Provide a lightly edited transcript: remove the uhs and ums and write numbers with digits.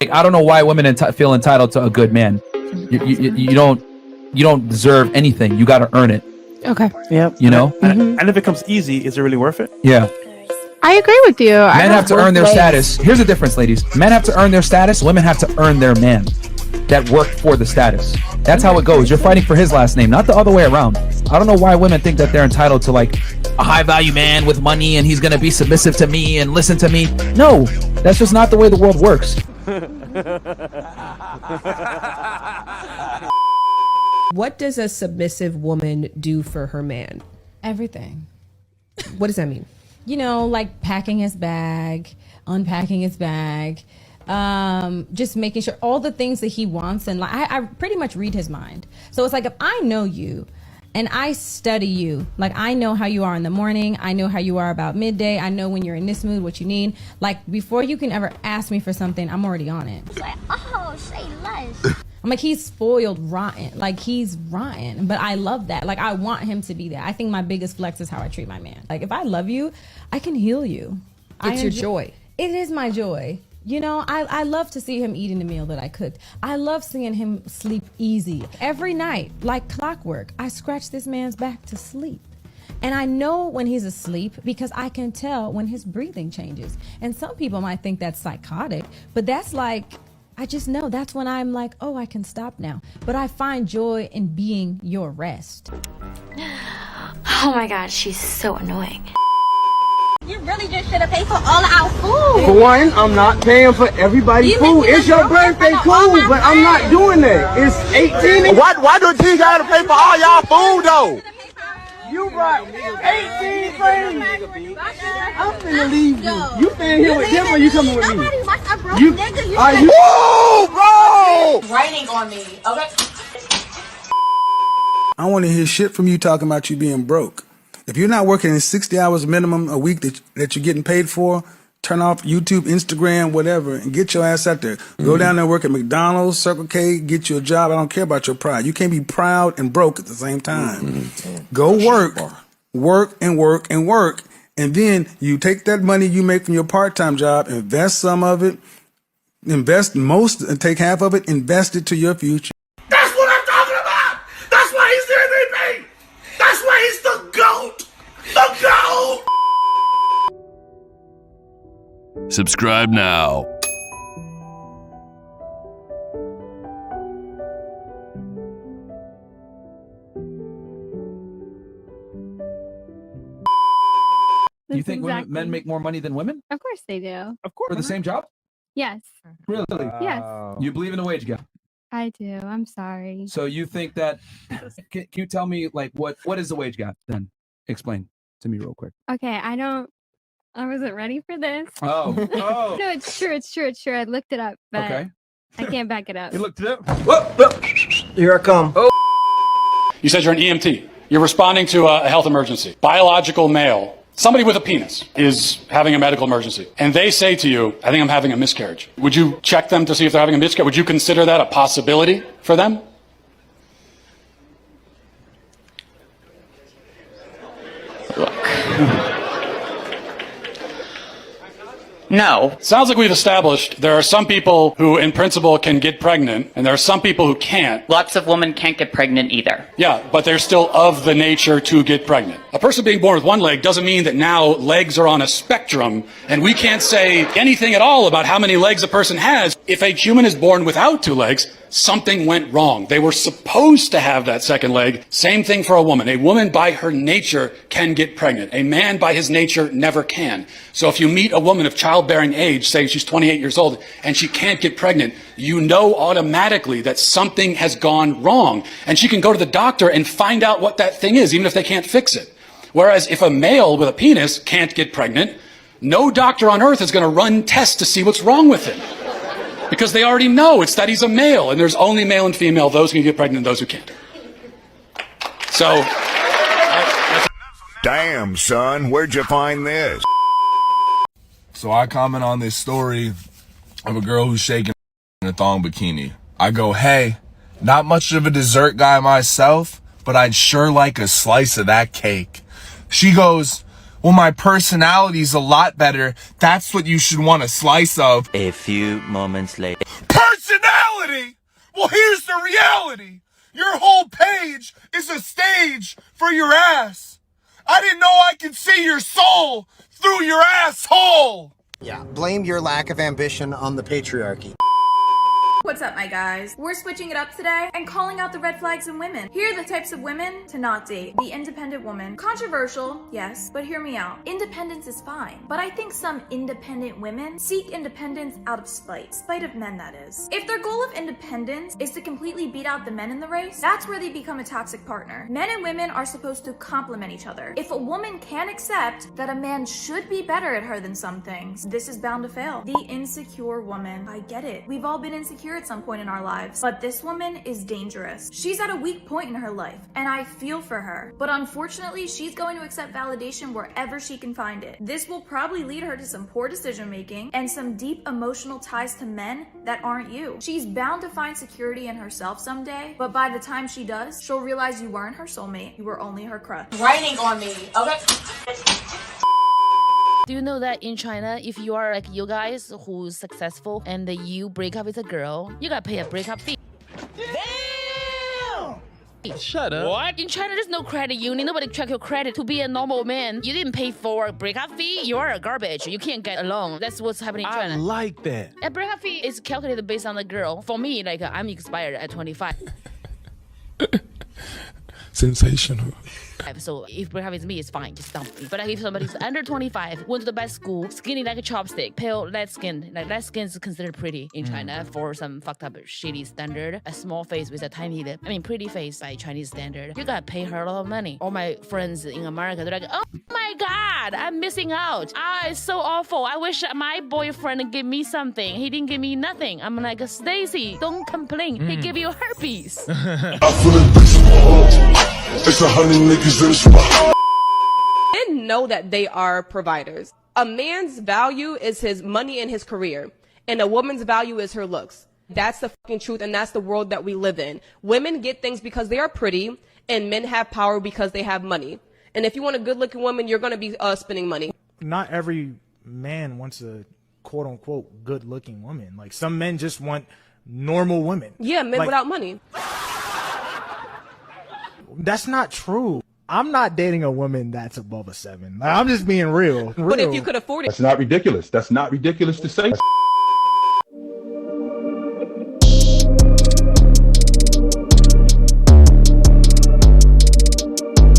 Like, I don't know why women feel entitled to a good man. You don't deserve anything. You got to earn it. Okay. Yep. You know? And if it comes easy, is it really worth it? Yeah. I agree with you. Men have to earn their status. Here's the difference, ladies. Men have to earn their status. Women have to earn their man that worked for the status. That's how it goes. You're fighting for his last name, not the other way around. I don't know why women think that they're entitled to like a high value man with money and he's going to be submissive to me and listen to me. No, that's just not the way the world works. What does a submissive woman do for her man? Everything. What does that mean? You know, like packing his bag, unpacking his bag, just making sure all the things that he wants. And like, I pretty much read his mind. So it's like, if I know you and I study you, like I know how you are in the morning, I know how you are about midday, I know when you're in this mood, what you need. Like before you can ever ask me for something, I'm already on it. It's like, oh, say less. I'm like, he's spoiled rotten. Like, he's rotten. But I love that. Like, I want him to be there. I think my biggest flex is how I treat my man. Like, if I love you, I can heal you. It's your joy. It is my joy. You know, I love to see him eating the meal that I cooked. I love seeing him sleep easy. Every night, like clockwork, I scratch this man's back to sleep. And I know when he's asleep because I can tell when his breathing changes. And some people might think that's psychotic, but that's like, I just know that's when I'm like, oh, I can stop now. But I find joy in being your rest. Oh my God, she's so annoying. You really just should have paid for all of our food. For one, I'm not paying for everybody's food. It's your birthday, cool, but I'm not doing that. It's 18. Why do T gotta pay for all y'all food though? You brought 18 things. I'm finna leave you. You staying here with him or you coming with me? You are you? Whoa, bro! Writing on me, okay? I want to hear shit from you talking about you being broke. If you're not working in 60 hours minimum a week that you're getting paid for, turn off YouTube, Instagram, whatever, and get your ass out there. Go down there and work at McDonald's, Circle K, get you a job. I don't care about your pride. You can't be proud and broke at the same time. Go work, and then you take that money you make from your part-time job, invest some of it, invest most, and take half of it, invest it to your future. That's what I'm talking about! That's why he's the MVP! That's why he's the GOAT! The GOAT! Subscribe now. You think men make more money than women? Of course they do. Of course. For the same job? Yes. Really? Yes. You believe in the wage gap? I do. I'm sorry. So you think that, can you tell me like what is the wage gap then? Explain to me real quick. Okay, I wasn't ready for this. Oh. No, it's true. I looked it up, but Okay. I can't back it up. You looked it up? Here I come. You said you're an EMT. You're responding to a health emergency. Biological male, somebody with a penis, is having a medical emergency. And they say to you, I think I'm having a miscarriage. Would you check them to see if they're having a miscarriage? Would you consider that a possibility for them? No. Sounds like we've established there are some people who in principle can get pregnant and there are some people who can't. Lots of women can't get pregnant either. Yeah, but they're still of the nature to get pregnant. A person being born with one leg doesn't mean that now legs are on a spectrum and we can't say anything at all about how many legs a person has. If a human is born without two legs, something went wrong. They were supposed to have that second leg. Same thing for a woman. A woman by her nature can get pregnant. A man by his nature never can. So if you meet a woman of childbearing age, say she's 28 years old, and she can't get pregnant, you know automatically that something has gone wrong. And she can go to the doctor and find out what that thing is, even if they can't fix it. Whereas if a male with a penis can't get pregnant, no doctor on earth is going to run tests to see what's wrong with him. Because they already know it's that he's a male, and there's only male and female, those who can get pregnant and those who can't. So, Damn, son, where'd you find this? So I comment on this story of a girl who's shaking in a thong bikini. I go, hey, not much of a dessert guy myself, but I'd sure like a slice of that cake. She goes, well, my personality's a lot better. That's what you should want a slice of. A few moments later. Personality? Well, here's the reality. Your whole page is a stage for your ass. I didn't know I could see your soul through your asshole. Yeah, blame your lack of ambition on the patriarchy. What's up, my guys? We're switching it up today and calling out the red flags in women. Here are the types of women to not date. The independent woman. Controversial, yes, but hear me out. Independence is fine, but I think some independent women seek independence out of spite. Spite of men, that is. If their goal of independence is to completely beat out the men in the race, that's where they become a toxic partner. Men and women are supposed to complement each other. If a woman can accept that a man should be better at her than some things, this is bound to fail. The insecure woman. I get it. We've all been insecure at some point in our lives, but this woman is dangerous. She's at a weak point in her life, and I feel for her. But unfortunately, she's going to accept validation wherever she can find it. This will probably lead her to some poor decision making and some deep emotional ties to men that aren't you. She's bound to find security in herself someday, but by the time she does, she'll realize you weren't her soulmate, you were only her crush. Writing on me, okay? Do you know that in China, if you are like you guys who's successful and you break up with a girl, you gotta pay a breakup fee. Damn! Shut up. What? In China, there's no credit union. Nobody check your credit. To be a normal man, you didn't pay for a breakup fee. You are a garbage. You can't get a loan. That's what's happening in China. I like that. A breakup fee is calculated based on the girl. For me, like I'm expired at 25. Sensational. So if breakup with me, it's fine, just dump me. But like if somebody's under 25, went to the best school, skinny like a chopstick, pale, light skin, like light skin is considered pretty in China for some fucked up shitty standard. A small face with a tiny lip, I mean pretty face by Chinese standard. You gotta pay her a lot of money. All my friends in America, they're like, oh my god, I'm missing out. Ah, it's so awful. I wish my boyfriend gave me something. He didn't give me nothing. I'm like, Stacy, don't complain. He gave you herpes. It's 100 niggas in the spot. Men know that they are providers. A man's value is his money and his career, and a woman's value is her looks. That's the fucking truth, and that's the world that we live in. Women get things because they are pretty, and men have power because they have money. And if you want a good-looking woman, you're going to be spending money. Not every man wants a quote-unquote good-looking woman. Like, some men just want normal women. Yeah, men like, without money. That's not true. I'm not dating a woman that's above a 7. Like, I'm just being real. But if you could afford it. That's not ridiculous. That's not ridiculous to say.